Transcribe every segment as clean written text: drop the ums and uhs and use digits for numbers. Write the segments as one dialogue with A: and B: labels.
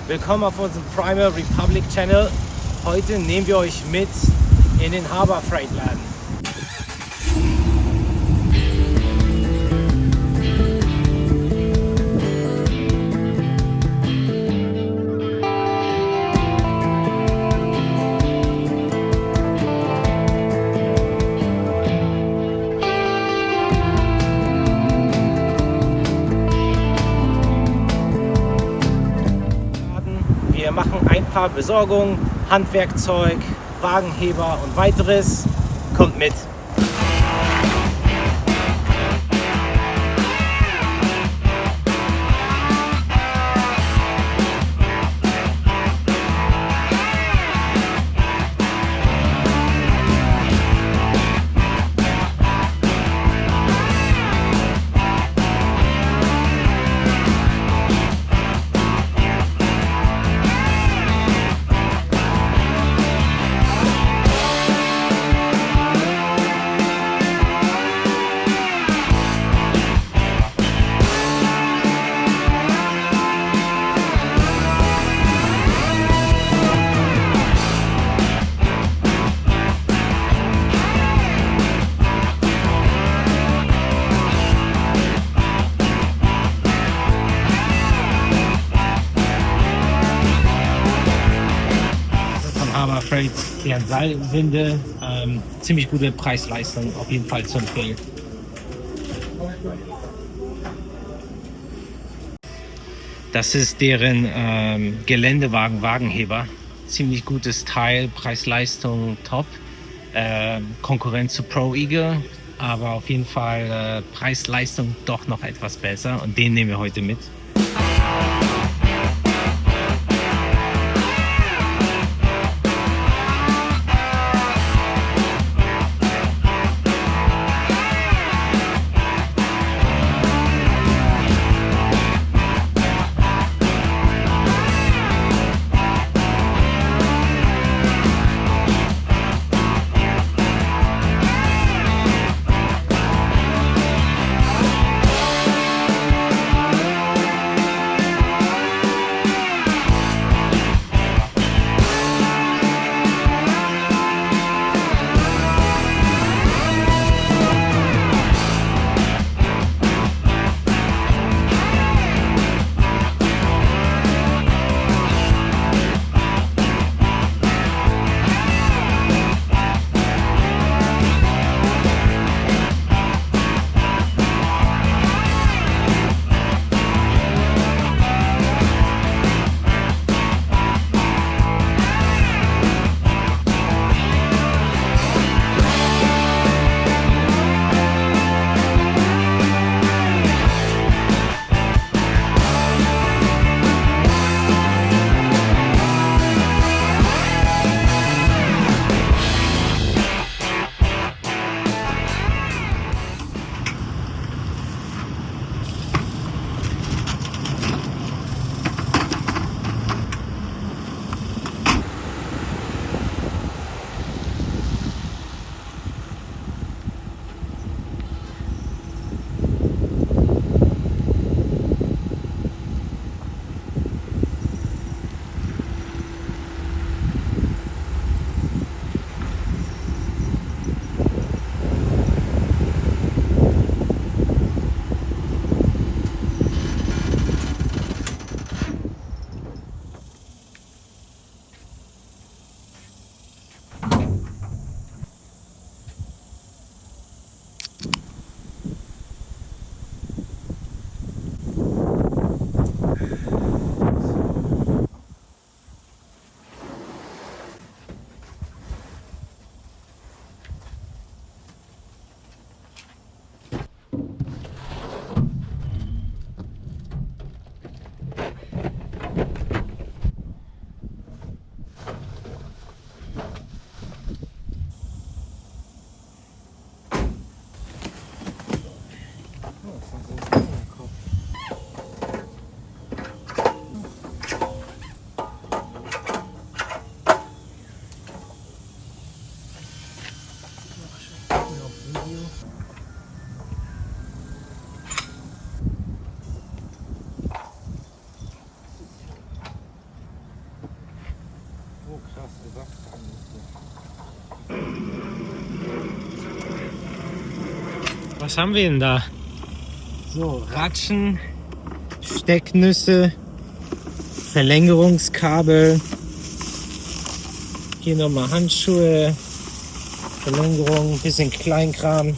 A: Willkommen auf unserem Primal Republic Channel. Heute nehmen wir euch mit in den Harbor Freight Laden. Wir machen ein paar Besorgungen, Handwerkzeug, Wagenheber und weiteres. Kommt mit! Harbor Freight, deren Seilwinde, ziemlich gute Preis-Leistung, auf jeden Fall zu empfehlen. Das ist deren Geländewagen-Wagenheber. Ziemlich gutes Teil, Preis-Leistung top. Konkurrenz zu Pro Eagle, aber auf jeden Fall Preis-Leistung doch noch etwas besser und den nehmen wir heute mit. Was haben wir denn da? So, Ratschen, Stecknüsse, Verlängerungskabel. Hier nochmal Handschuhe, Verlängerung, bisschen Kleinkram,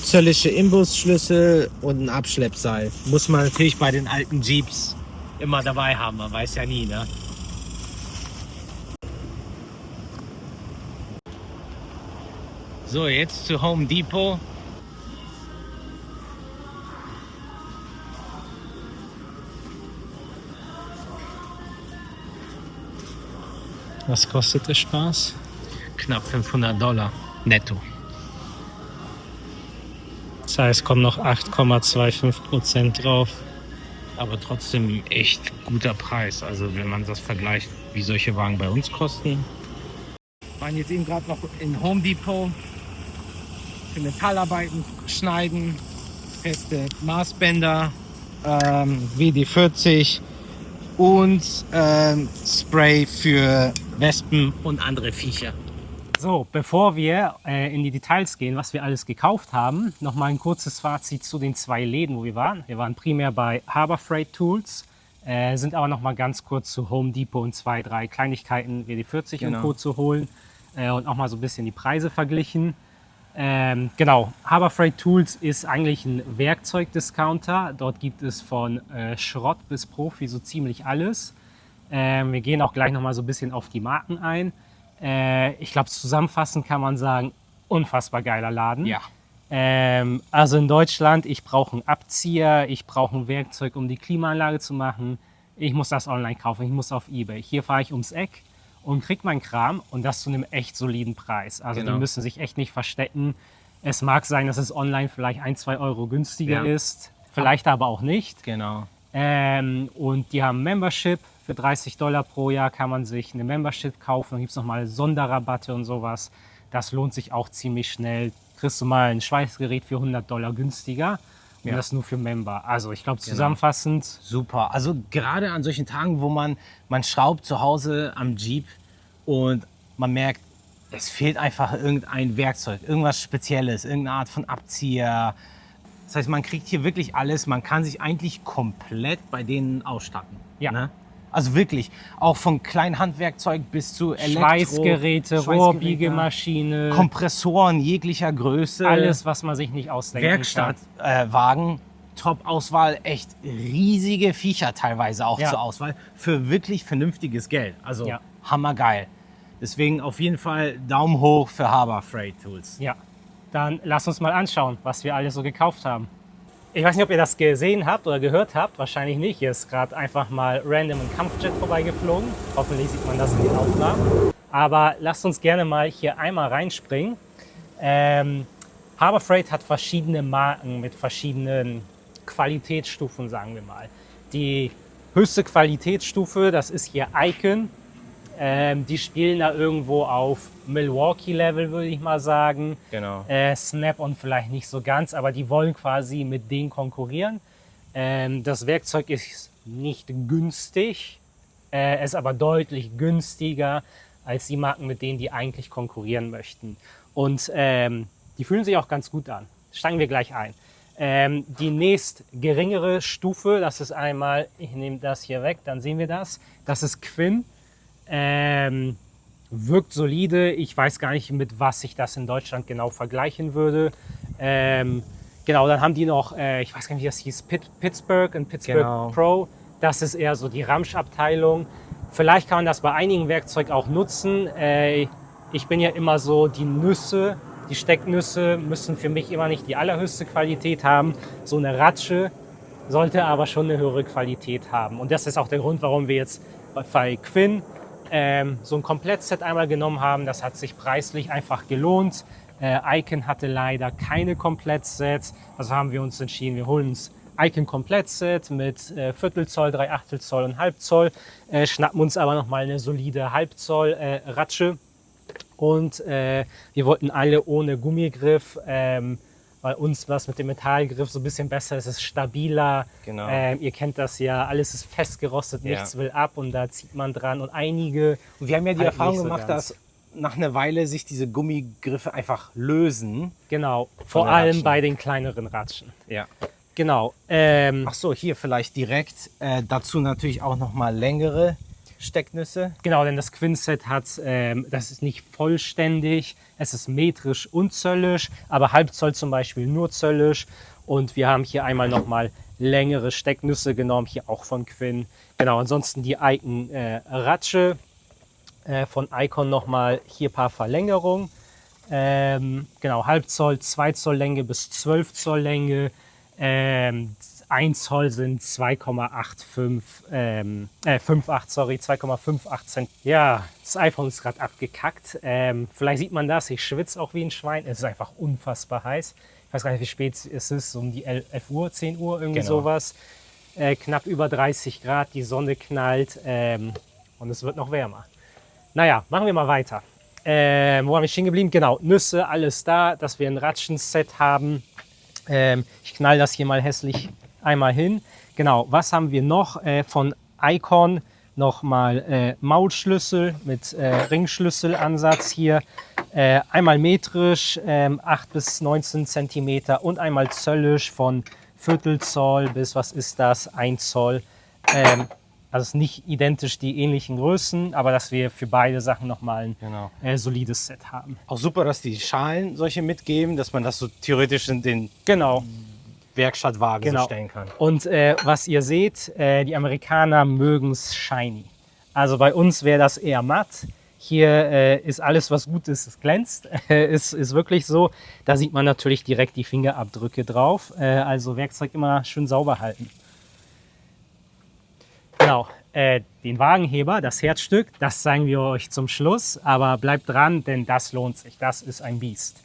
A: zöllische Imbusschlüssel und ein Abschleppseil. Muss man natürlich bei den alten Jeeps immer dabei haben, man weiß ja nie, ne? So, jetzt zu Home Depot. Was kostet der Spaß? Knapp $500 netto. Das heißt, kommen noch 8,25% drauf. Aber trotzdem echt guter Preis. Also wenn man das vergleicht, wie solche Wagen bei uns kosten. Wir waren jetzt eben gerade noch in Home Depot für Metallarbeiten schneiden, feste Maßbänder, WD-40 und Spray für Wespen und andere Viecher. So, bevor wir in die Details gehen, was wir alles gekauft haben, nochmal ein kurzes Fazit zu den 2 Läden, wo wir waren. Wir waren primär bei Harbor Freight Tools, sind aber nochmal ganz kurz zu Home Depot und 2, 3 Kleinigkeiten WD-40 und Co. zu holen und auch mal so ein bisschen die Preise verglichen. Genau, Harbor Freight Tools ist eigentlich ein Werkzeugdiscounter. Dort gibt es von Schrott bis Profi so ziemlich alles. Wir gehen auch gleich nochmal so ein bisschen auf die Marken ein. Ich glaube, zusammenfassend kann man sagen, unfassbar geiler Laden. Ja. Also in Deutschland, ich brauche einen Abzieher, ich brauche ein Werkzeug, um die Klimaanlage zu machen. Ich muss das online kaufen, ich muss auf eBay. Hier fahre ich ums Eck und kriege meinen Kram und das zu einem echt soliden Preis. Also die müssen sich echt nicht verstecken. Es mag sein, dass es online vielleicht 1, 2 Euro günstiger ist, vielleicht aber auch nicht. Genau. Und die haben Membership. Für $30 pro Jahr kann man sich eine Membership kaufen. Dann gibt es nochmal Sonderrabatte und sowas. Das lohnt sich auch ziemlich schnell. Kriegst du mal ein Schweißgerät für $100 günstiger. Und das nur für Member. Also ich glaube zusammenfassend. Super. Also gerade an solchen Tagen, wo man schraubt zu Hause am Jeep und man merkt, es fehlt einfach irgendein Werkzeug, irgendwas Spezielles, irgendeine Art von Abzieher. Das heißt, man kriegt hier wirklich alles. Man kann sich eigentlich komplett bei denen ausstatten. Ja. Ne? Also wirklich, auch von kleinen Handwerkzeug bis zu
B: Schweißgeräte, Rohrbiegemaschine,
A: Kompressoren jeglicher Größe.
B: Alles, was man sich nicht ausdenken
A: Werkstattwagen, Top-Auswahl, echt riesige Viecher teilweise auch zur Auswahl für wirklich vernünftiges Geld. Also hammergeil. Deswegen auf jeden Fall Daumen hoch für Harbor Freight Tools.
B: Ja, dann lass uns mal anschauen, was wir alles so gekauft haben. Ich weiß nicht, ob ihr das gesehen habt oder gehört habt. Wahrscheinlich nicht. Hier ist gerade einfach mal random ein Kampfjet vorbeigeflogen. Hoffentlich sieht man das in den Aufnahmen. Aber lasst uns gerne mal hier einmal reinspringen. Harbor Freight hat verschiedene Marken mit verschiedenen Qualitätsstufen, sagen wir mal. Die höchste Qualitätsstufe, das ist hier Icon. Die spielen da irgendwo auf Milwaukee-Level, würde ich mal sagen.
A: Genau.
B: Snap-on vielleicht nicht so ganz, aber die wollen quasi mit denen konkurrieren. Das Werkzeug ist nicht günstig, ist aber deutlich günstiger als die Marken, mit denen die eigentlich konkurrieren möchten. Und die fühlen sich auch ganz gut an. Steigen wir gleich ein. Die nächst geringere Stufe, das ist einmal, ich nehme das hier weg, dann sehen wir das. Das ist Quinn. Wirkt solide. Ich weiß gar nicht, mit was ich das in Deutschland genau vergleichen würde. Genau, dann haben die noch, ich weiß gar nicht, wie das hieß, Pittsburgh und Pittsburgh Pro. Das ist eher so die Ramsch-Abteilung. Vielleicht kann man das bei einigen Werkzeugen auch nutzen. Ich bin ja immer so, die Stecknüsse müssen für mich immer nicht die allerhöchste Qualität haben. So eine Ratsche sollte aber schon eine höhere Qualität haben. Und das ist auch der Grund, warum wir jetzt bei Quinn so ein Komplettset einmal genommen haben. Das hat sich preislich einfach gelohnt. Icon hatte leider keine Komplettsets. Also haben wir uns entschieden, wir holen uns Icon Komplettset mit Viertelzoll, 3/8 Zoll und Halbzoll. Schnappen uns aber nochmal eine solide Halbzoll Ratsche. Und wir wollten alle ohne Gummigriff Bei uns was mit dem Metallgriff so ein bisschen besser, es ist stabiler.
A: Genau.
B: Ihr kennt das ja, alles ist festgerostet,
A: Ja.
B: nichts will ab und da zieht man dran. Und einige.
A: Und wir haben ja die
B: halt
A: Erfahrung
B: nicht so
A: gemacht,
B: ganz.
A: dass nach einer Weile sich diese Gummigriffe einfach lösen.
B: Genau, vor
A: den
B: allem
A: Ratschen.
B: bei den kleineren Ratschen.
A: Ja.
B: Genau.
A: Ach so, hier vielleicht direkt. Dazu natürlich auch nochmal längere Stecknüsse.
B: Genau, denn das Quinset hat, das ist nicht vollständig, es ist metrisch und zöllisch, aber Halbzoll zum Beispiel nur zöllisch. Und wir haben hier einmal nochmal längere Stecknüsse genommen, hier auch von Quinn. Genau, ansonsten die Icon Ratsche von Icon nochmal hier ein paar Verlängerungen. Genau, Halbzoll, 2 Zoll Länge bis 12 Zoll Länge. 1 Zoll sind 2,58 Cent. Ja, das iPhone ist gerade abgekackt. Vielleicht sieht man das, ich schwitze auch wie ein Schwein. Es ist einfach unfassbar heiß. Ich weiß gar nicht, wie spät es ist, um die 11 Uhr, 10 Uhr, irgendwie
A: Genau.
B: sowas. Knapp über 30 Grad, die Sonne knallt und es wird noch wärmer. Naja, machen wir mal weiter. Wo haben wir stehen geblieben? Genau, Nüsse, alles da, dass wir ein Ratschen-Set haben. Ich knall das hier mal hässlich einmal hin. Genau, was haben wir noch von Icon? Nochmal Maulschlüssel mit Ringschlüsselansatz hier. Einmal metrisch, 8 bis 19 cm und einmal zöllisch von Viertelzoll bis, was ist das, 1 Zoll. Also es ist nicht identisch die ähnlichen Größen, aber dass wir für beide Sachen nochmal ein
A: Genau.
B: solides Set haben.
A: Auch super, dass die Schalen solche mitgeben, dass man das so theoretisch in den
B: Genau.
A: Werkstattwagen so stellen kann.
B: Und was ihr seht, die Amerikaner mögen es shiny. Also bei uns wäre das eher matt. Hier ist alles, was gut ist, es glänzt. Ist wirklich so. Da sieht man natürlich direkt die Fingerabdrücke drauf. Also Werkzeug immer schön sauber halten. Genau, den Wagenheber, das Herzstück, das zeigen wir euch zum Schluss. Aber bleibt dran, denn das lohnt sich. Das ist ein Biest.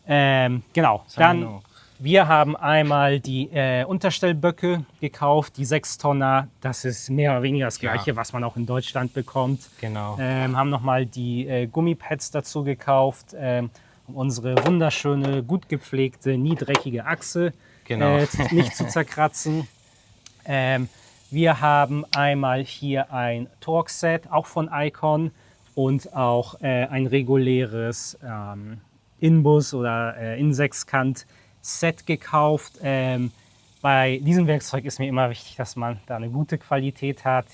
B: Genau, dann... Wir haben einmal die Unterstellböcke gekauft, die 6-Tonner. Das ist mehr oder weniger das Gleiche, was man auch in Deutschland bekommt.
A: Genau.
B: Haben nochmal die Gummipads dazu gekauft, um unsere wunderschöne, gut gepflegte, nie dreckige Achse nicht zu zerkratzen. Wir haben einmal hier ein Torx-Set, auch von Icon, und auch ein reguläres Inbus oder Insechskant Set gekauft. Bei diesem Werkzeug ist mir immer wichtig, dass man da eine gute Qualität hat.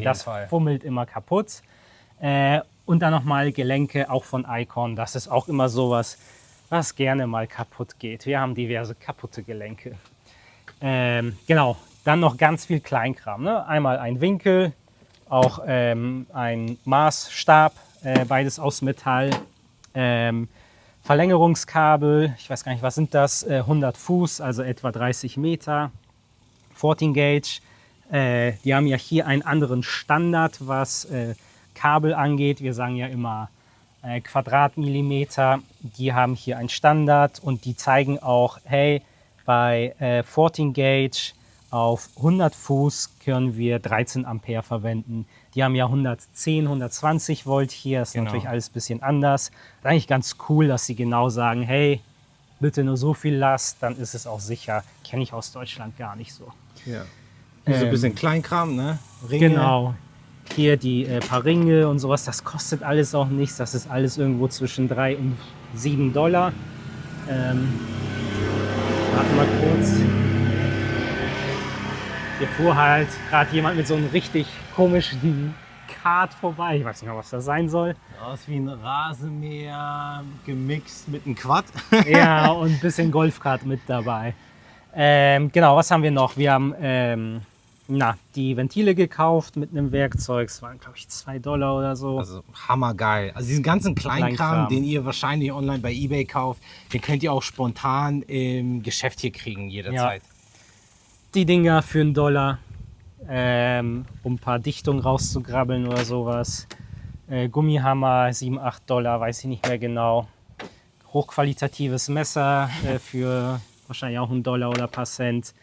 B: Das fummelt immer kaputt. Und dann nochmal Gelenke, auch von Icon. Das ist auch immer sowas, was gerne mal kaputt geht. Wir haben diverse kaputte Gelenke. Genau, dann noch ganz viel Kleinkram. Ne? Einmal ein Winkel, auch ein Maßstab, beides aus Metall. Verlängerungskabel, ich weiß gar nicht, was sind das, 100 Fuß, also etwa 30 Meter. 14 Gauge, die haben ja hier einen anderen Standard, was Kabel angeht. Wir sagen ja immer Quadratmillimeter. Die haben hier einen Standard und die zeigen auch, hey, bei 14 Gauge auf 100 Fuß können wir 13 Ampere verwenden. Die haben ja 110, 120 Volt hier, das ist natürlich alles ein bisschen anders. Das ist eigentlich ganz cool, dass sie genau sagen, hey, bitte nur so viel Last, dann ist es auch sicher. Kenne ich aus Deutschland gar nicht so.
A: Ja. So ein bisschen Kleinkram, ne? Ringe.
B: Genau. Hier die paar Ringe und sowas, das kostet alles auch nichts. Das ist alles irgendwo zwischen 3 und 7 Dollar. Warten mal kurz. Hier fuhr halt gerade jemand mit so einem richtig komischen Kart vorbei. Ich weiß nicht mehr, was das sein soll.
A: Aus wie ein Rasenmäher gemixt mit einem Quad.
B: Ja, und ein bisschen Golfkart mit dabei. Genau, was haben wir noch? Wir haben die Ventile gekauft mit einem Werkzeug. Es waren, glaube ich, 2 Dollar oder so.
A: Also hammergeil. Also diesen ganzen Kleinkram, den ihr wahrscheinlich online bei eBay kauft, den könnt ihr auch spontan im Geschäft hier kriegen jederzeit. Ja.
B: Die Dinger für $1, um ein paar Dichtungen rauszugrabbeln oder sowas. Gummihammer, 7, 8 Dollar, weiß ich nicht mehr genau. Hochqualitatives Messer für wahrscheinlich auch $1 oder ein paar Cent.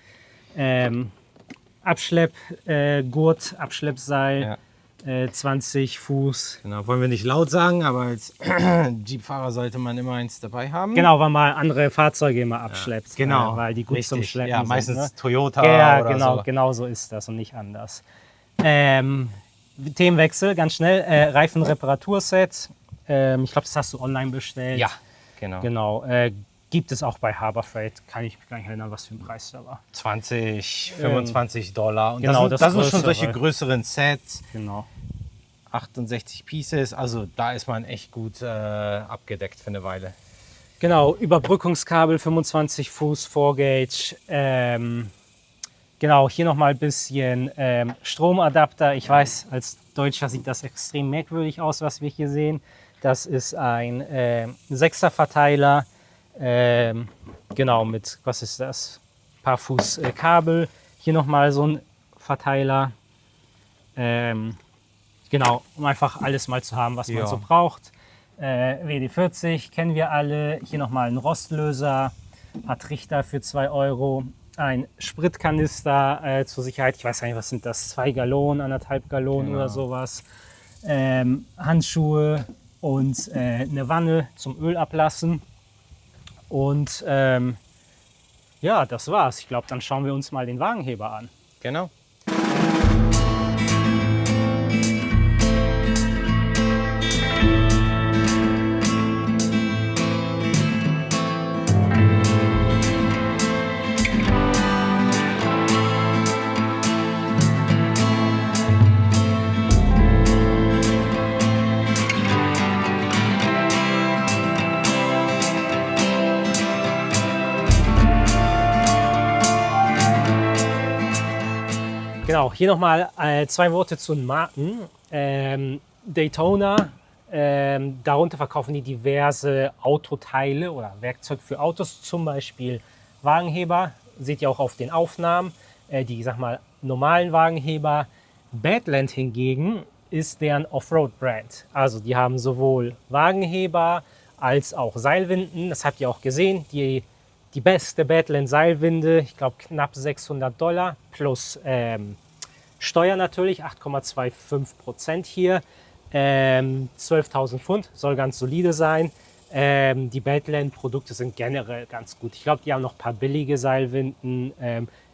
B: Abschleppgurt, Abschleppseil. 20 Fuß.
C: Genau, wollen wir nicht laut sagen, aber als Jeep-Fahrer sollte man immer eins dabei haben.
B: Genau, weil man andere Fahrzeuge immer abschleppt.
C: Ja, genau.
B: Weil die gut
C: Richtig.
B: zum Schleppen
C: ja,
B: sind.
C: meistens
B: Ne?
C: Toyota
B: Ja,
C: oder
B: genau,
C: so.
B: genau so ist das und nicht anders. Themenwechsel, ganz schnell. Reifenreparaturset. Ich glaube, das hast du online bestellt.
C: Ja, genau.
B: Genau. Gibt es auch bei Harbor Freight. Kann ich mich gar nicht erinnern, was für ein Preis da war.
C: 20, 25 Dollar. Und
B: genau,
C: das sind schon
B: größere.
C: solche größeren Sets.
B: Genau.
C: 68 Pieces. Also da ist man echt gut abgedeckt für eine Weile.
B: Genau, Überbrückungskabel, 25 Fuß, 4-Gauge. Genau, hier nochmal ein bisschen Stromadapter. Ich weiß, als Deutscher sieht das extrem merkwürdig aus, was wir hier sehen. Das ist ein 6er Verteiler. Genau, mit, was ist das? Paar Fuß Kabel. Hier nochmal so ein Verteiler. Genau, um einfach alles mal zu haben, was man so braucht. WD-40 kennen wir alle. Hier nochmal ein Rostlöser, ein paar Trichter für 2 Euro. Ein Spritkanister zur Sicherheit. Ich weiß gar nicht, was sind das? 2 Gallonen, 1,5 Gallonen oder sowas. Handschuhe und eine Wanne zum Öl ablassen. Und ja, das war's. Ich glaube, dann schauen wir uns mal den Wagenheber an.
C: Genau.
B: Genau, hier nochmal 2 Worte zu den Marken. Daytona, darunter verkaufen die diverse Autoteile oder Werkzeug für Autos, zum Beispiel Wagenheber. Seht ihr auch auf den Aufnahmen, die, ich sag mal, normalen Wagenheber. Badland hingegen ist deren Offroad-Brand. Also die haben sowohl Wagenheber als auch Seilwinden. Das habt ihr auch gesehen. Die beste Badland Seilwinde, ich glaube knapp $600 plus Steuer natürlich, 8,25% hier. 12.000 Pfund, soll ganz solide sein. Die Badland-Produkte sind generell ganz gut. Ich glaube, die haben noch ein paar billige Seilwinden.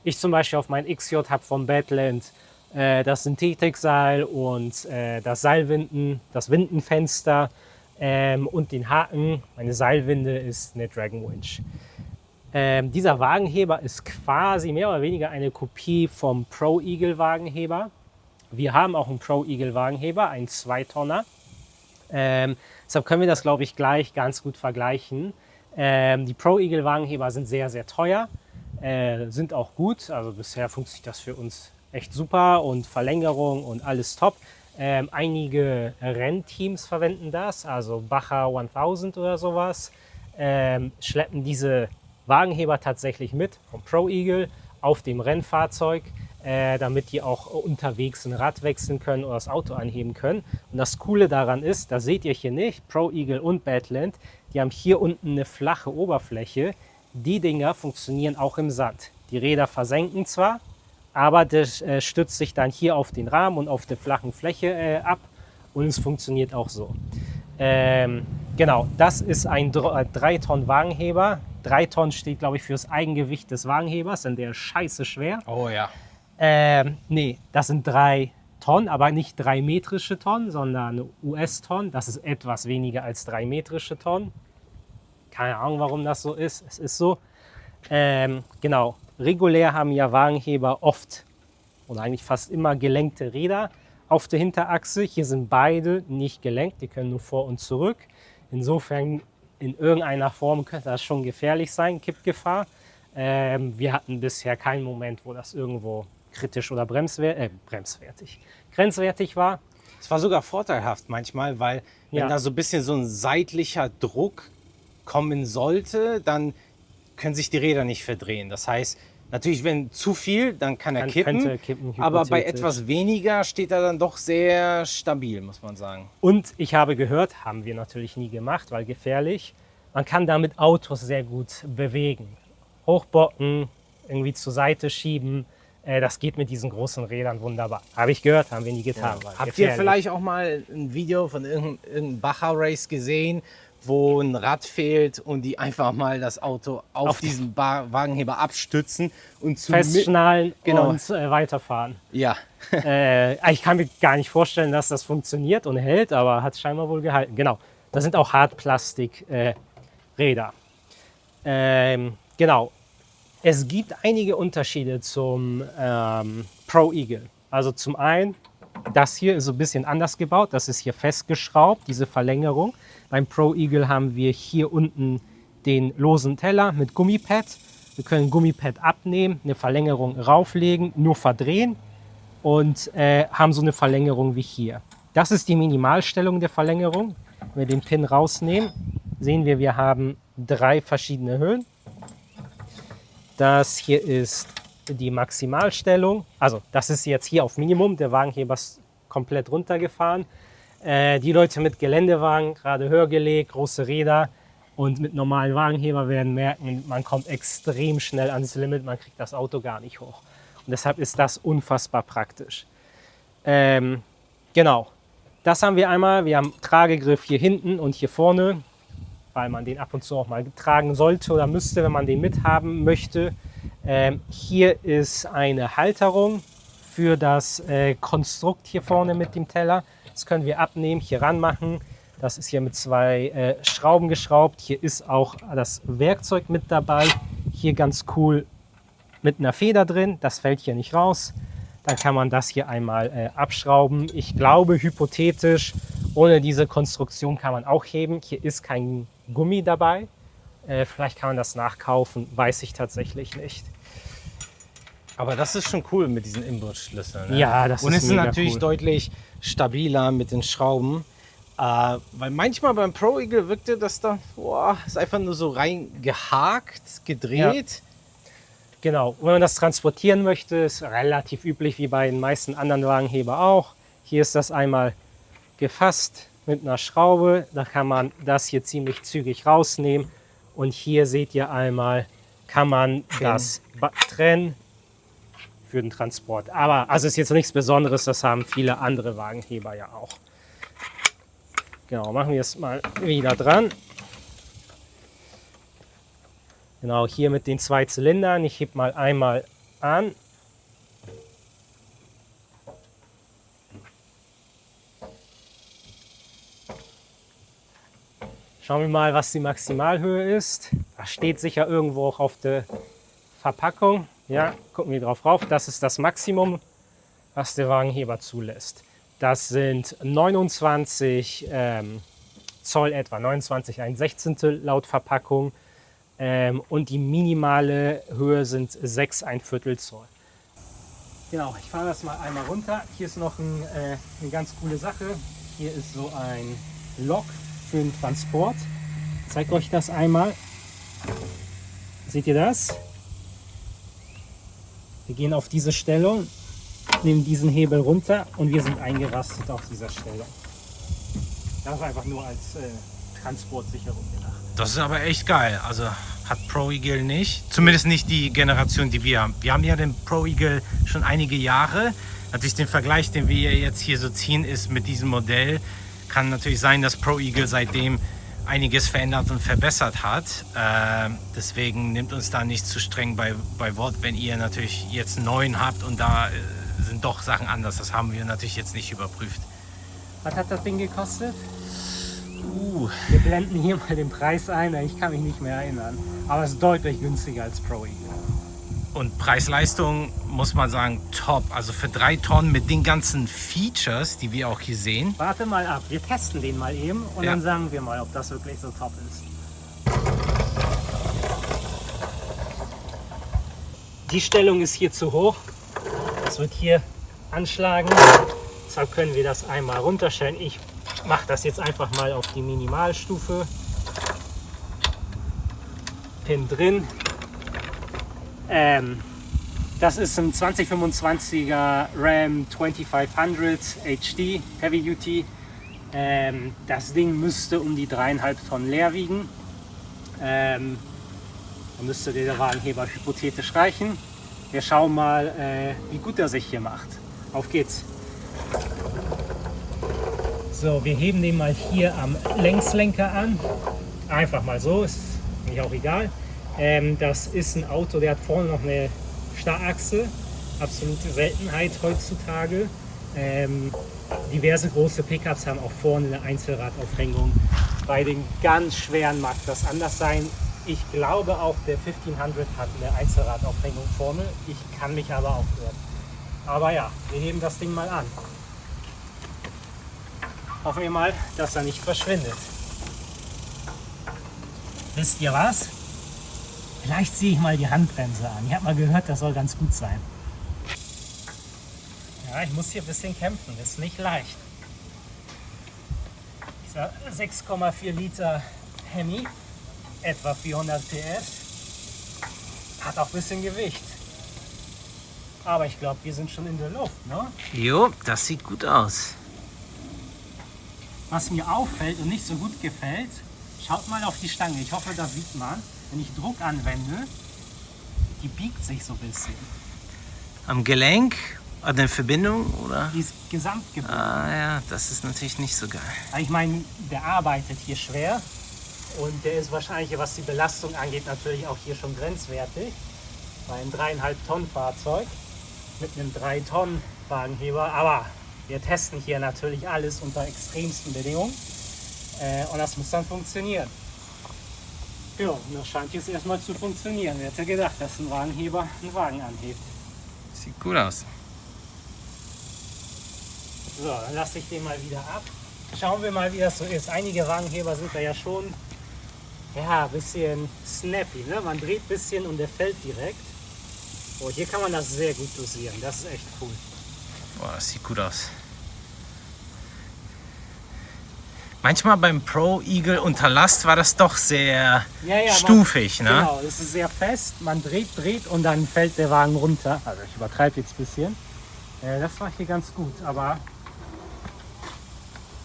B: Ich zum Beispiel auf mein XJ habe von Badland das Synthetikseil und das Seilwinden, das Windenfenster und den Haken. Meine Seilwinde ist eine Dragon Winch. Dieser Wagenheber ist quasi mehr oder weniger eine Kopie vom Pro Eagle Wagenheber. Wir haben auch einen Pro Eagle Wagenheber, einen 2-Tonner. Deshalb können wir das, glaube ich, gleich ganz gut vergleichen. Die Pro Eagle Wagenheber sind sehr, sehr teuer, sind auch gut. Also bisher funktioniert das für uns echt super und Verlängerung und alles top. Einige Rennteams verwenden das, also Baja 1000 oder sowas, schleppen diese Wagenheber tatsächlich mit vom Pro Eagle auf dem Rennfahrzeug, damit die auch unterwegs ein Rad wechseln können oder das Auto anheben können. Und das Coole daran ist, das seht ihr hier nicht, Pro Eagle und Badland, die haben hier unten eine flache Oberfläche. Die Dinger funktionieren auch im Sand. Die Räder versenken zwar, aber das stützt sich dann hier auf den Rahmen und auf der flachen Fläche ab und es funktioniert auch so. Genau, das ist ein 3-Tonnen Wagenheber. 3 Tonnen steht, glaube ich, für das Eigengewicht des Wagenhebers, denn der ist scheiße schwer.
C: Oh ja.
B: Nee, das sind 3 Tonnen, aber nicht 3 metrische Tonnen, sondern US-Tonnen. Das ist etwas weniger als 3 metrische Tonnen. Keine Ahnung, warum das so ist. Es ist so. Genau, regulär haben ja Wagenheber oft oder eigentlich fast immer gelenkte Räder auf der Hinterachse. Hier sind beide nicht gelenkt, die können nur vor und zurück. Insofern in irgendeiner Form könnte das schon gefährlich sein, Kippgefahr. Wir hatten bisher keinen Moment, wo das irgendwo kritisch oder grenzwertig war.
C: Es war sogar vorteilhaft manchmal, weil wenn
B: Ja.
C: da so ein bisschen so ein seitlicher Druck kommen sollte, dann können sich die Räder nicht verdrehen. Das heißt, natürlich, wenn zu viel, dann kann er kippen,
B: könnte kippen,
C: aber bei
B: hypothetisch.
C: etwas weniger steht er dann doch sehr stabil, muss man sagen.
B: Und ich habe gehört, haben wir natürlich nie gemacht, weil gefährlich, man kann damit Autos sehr gut bewegen. Hochbocken, irgendwie zur Seite schieben, Das geht mit diesen großen Rädern wunderbar. Habe ich gehört, haben wir nie getan.
C: Ja. Habt ihr vielleicht auch mal ein Video von irgendeinem Baja-Race gesehen, wo ein Rad fehlt und die einfach mal das Auto auf diesen Wagenheber abstützen und
B: festschnallen und weiterfahren?
C: Ja.
B: Ich kann mir gar nicht vorstellen, dass das funktioniert und hält, aber hat scheinbar wohl gehalten. Genau, das sind auch Hartplastik-Räder. Genau. Es gibt einige Unterschiede zum Pro Eagle. Also zum einen, das hier ist so ein bisschen anders gebaut. Das ist hier festgeschraubt, diese Verlängerung. Beim Pro Eagle haben wir hier unten den losen Teller mit Gummipad. Wir können ein Gummipad abnehmen, eine Verlängerung rauflegen, nur verdrehen und haben so eine Verlängerung wie hier. Das ist die Minimalstellung der Verlängerung. Wenn wir den Pin rausnehmen, sehen wir, wir haben 3 verschiedene Höhen. Das hier ist die Maximalstellung. Also das ist jetzt hier auf Minimum. Der Wagenheber ist komplett runtergefahren. Die Leute mit Geländewagen, gerade höher gelegt, große Räder und mit normalen Wagenheber werden merken, man kommt extrem schnell ans Limit, man kriegt das Auto gar nicht hoch. Und deshalb ist das unfassbar praktisch. Genau, das haben wir einmal. Wir haben Tragegriff hier hinten und hier vorne, weil man den ab und zu auch mal tragen sollte oder müsste, wenn man den mithaben möchte. Hier ist eine Halterung für das Konstrukt hier vorne mit dem Teller. Das können wir abnehmen, hier ranmachen. Das ist hier mit 2 Schrauben geschraubt. Hier ist auch das Werkzeug mit dabei. Hier ganz cool mit einer Feder drin. Das fällt hier nicht raus. Dann kann man das hier einmal abschrauben. Ich glaube, hypothetisch, ohne diese Konstruktion kann man auch heben. Hier ist kein Gummi dabei. Vielleicht kann man das nachkaufen, weiß ich tatsächlich nicht.
C: Aber das ist schon cool mit diesen Inbusschlüsseln. Ne?
B: Ja, das
C: und
B: ist
C: es
B: mega
C: ist natürlich
B: cool.
C: deutlich stabiler mit den Schrauben. Weil manchmal beim Pro Eagle wirkte das da, ist einfach nur so reingehakt, gedreht.
B: Ja. Genau, wenn man das transportieren möchte, ist relativ üblich wie bei den meisten anderen Wagenheber auch. Hier ist das einmal gefasst mit einer Schraube. Da kann man das hier ziemlich zügig rausnehmen. Und hier seht ihr einmal, kann man das trennen für den Transport. Aber also ist jetzt nichts Besonderes, das haben viele andere Wagenheber ja auch. Genau, machen wir es mal wieder dran. Genau, hier mit den 2 Zylindern. Ich hebe mal einmal an. Schauen wir mal, was die Maximalhöhe ist. Das steht sicher irgendwo auch auf der Verpackung. Ja, gucken wir drauf rauf. Das ist das Maximum, was der Wagenheber zulässt. Das sind 29 Zoll etwa, 29 1/16 laut Verpackung. Und die minimale Höhe sind 6 1/4 Zoll. Genau, ich fahre das mal einmal runter. Hier ist noch eine ganz coole Sache. Hier ist so ein Lock für den Transport. Ich zeige euch das einmal. Seht ihr das? Wir gehen auf diese Stellung, nehmen diesen Hebel runter und wir sind eingerastet auf dieser Stellung. Das ist einfach nur als Transportsicherung gedacht.
C: Das ist aber echt geil. Also hat Pro Eagle nicht. Zumindest nicht die Generation, die wir haben. Wir haben ja den Pro Eagle schon einige Jahre. Natürlich den Vergleich, den wir jetzt hier so ziehen, ist mit diesem Modell. Kann natürlich sein, dass Pro Eagle seitdem einiges verändert und verbessert hat. Deswegen nimmt uns da nicht zu streng bei Wort, wenn ihr natürlich jetzt einen neuen habt und da sind doch Sachen anders. Das haben wir natürlich jetzt nicht überprüft.
B: Was hat das Ding gekostet? Wir blenden hier mal den Preis ein, ich kann mich nicht mehr erinnern. Aber es ist deutlich günstiger als Pro Eagle.
C: Und Preis-Leistung muss man sagen, top. Also für 3 Tonnen mit den ganzen Features, die wir auch hier sehen.
B: Warte mal ab, wir testen den mal eben und dann sagen wir mal, ob das wirklich so top ist. Die Stellung ist hier zu hoch. Das wird hier anschlagen. Deshalb können wir das einmal runterstellen. Ich mache das jetzt einfach mal auf die Minimalstufe. Pin drin. Das ist ein 2025er Ram 2500 HD Heavy Duty. Das Ding müsste um die 3,5 Tonnen leer wiegen. Da müsste der Wagenheber hypothetisch reichen. wir schauen mal, wie gut er sich hier macht. Auf geht's! So, wir heben den mal hier am Längslenker an. Einfach mal so, ist mir auch egal. Das ist ein Auto, der hat vorne noch eine Starrachse. Absolute Seltenheit heutzutage. Diverse große Pickups haben auch vorne eine Einzelradaufhängung. Bei den ganz schweren mag das anders sein. Ich glaube auch der 1500 hat eine Einzelradaufhängung vorne. Ich kann mich aber auch irren. Aber ja, wir heben das Ding mal an. Hoffen wir mal, dass er nicht verschwindet. Wisst ihr was? Vielleicht ziehe ich mal die Handbremse an. Ich habe mal gehört, das soll ganz gut sein. Ja, ich muss hier ein bisschen kämpfen. Das ist nicht leicht. Dieser 6,4 Liter Hemi, etwa 400 PS, hat auch ein bisschen Gewicht. Aber ich glaube, wir sind schon in der Luft, ne?
C: Jo, das sieht gut aus.
B: Was mir auffällt und nicht so gut gefällt, schaut mal auf die Stange. Ich hoffe, das sieht man. Wenn ich Druck anwende, die biegt sich so ein bisschen.
C: Am Gelenk? An der Verbindung, oder?
B: Die ist gesamtgebunden.
C: Ah ja, das ist natürlich nicht so geil.
B: Ich meine, der arbeitet hier schwer und der ist wahrscheinlich, was die Belastung angeht, natürlich auch hier schon grenzwertig. Bei einem 3,5 Tonnen Fahrzeug mit einem 3 Tonnen Wagenheber. Aber wir testen hier natürlich alles unter extremsten Bedingungen und das muss dann funktionieren. Ja, und das scheint jetzt erstmal zu funktionieren. Wer hätte gedacht, dass ein Wagenheber einen Wagen anhebt?
C: Sieht gut aus.
B: So, dann lasse ich den mal wieder ab. Schauen wir mal, wie das so ist. Einige Wagenheber sind da ja schon ein bisschen snappy. Ne? Man dreht ein bisschen und der fällt direkt. Oh, hier kann man das sehr gut dosieren. Das ist echt cool.
C: Boah, das sieht gut aus. Manchmal beim Pro Eagle unter Last war das doch sehr stufig. Ne?
B: Genau, das ist sehr fest. Man dreht und dann fällt der Wagen runter. Also ich übertreibe jetzt ein bisschen. Das war hier ganz gut, aber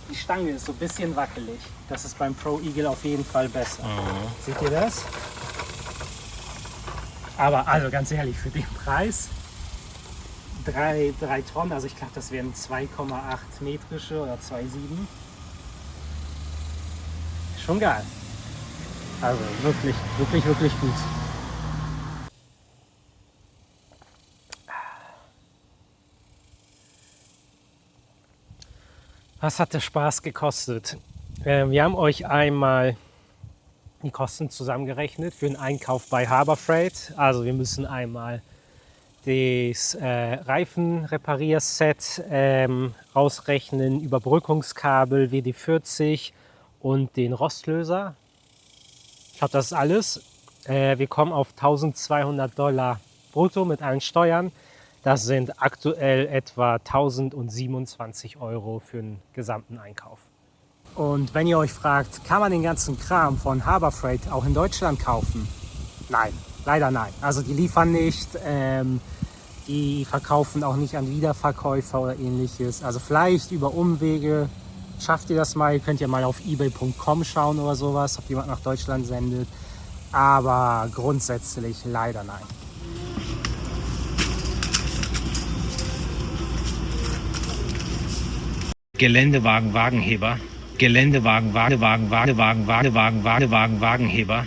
B: die Stange ist so ein bisschen wackelig. Das ist beim Pro Eagle auf jeden Fall besser. Seht ihr das? Aber also ganz ehrlich, für den Preis 3 Tonnen, also ich glaube, das wären 2,8 metrische oder 2,7. Schon geil. Also wirklich, wirklich, wirklich gut. Was hat der Spaß gekostet? Wir haben euch einmal die Kosten zusammengerechnet für den Einkauf bei Harbor Freight. Also wir müssen einmal das Reifenreparierset ausrechnen, Überbrückungskabel, WD-40 und den Rostlöser. Ich glaube, das ist alles. Wir kommen auf $1200 brutto mit allen Steuern. Das sind aktuell etwa 1027 € für den gesamten Einkauf. Und wenn ihr euch fragt, kann man den ganzen Kram von Harbor Freight auch in Deutschland kaufen? Nein, leider nein. Also die liefern nicht, die verkaufen auch nicht an Wiederverkäufer oder ähnliches. Also vielleicht über Umwege schafft ihr das mal. Ihr könnt ja mal auf ebay.com schauen oder sowas, ob jemand nach Deutschland sendet. Aber grundsätzlich leider nein.
A: Geländewagen, Wagenheber. Geländewagen, Wagenheber.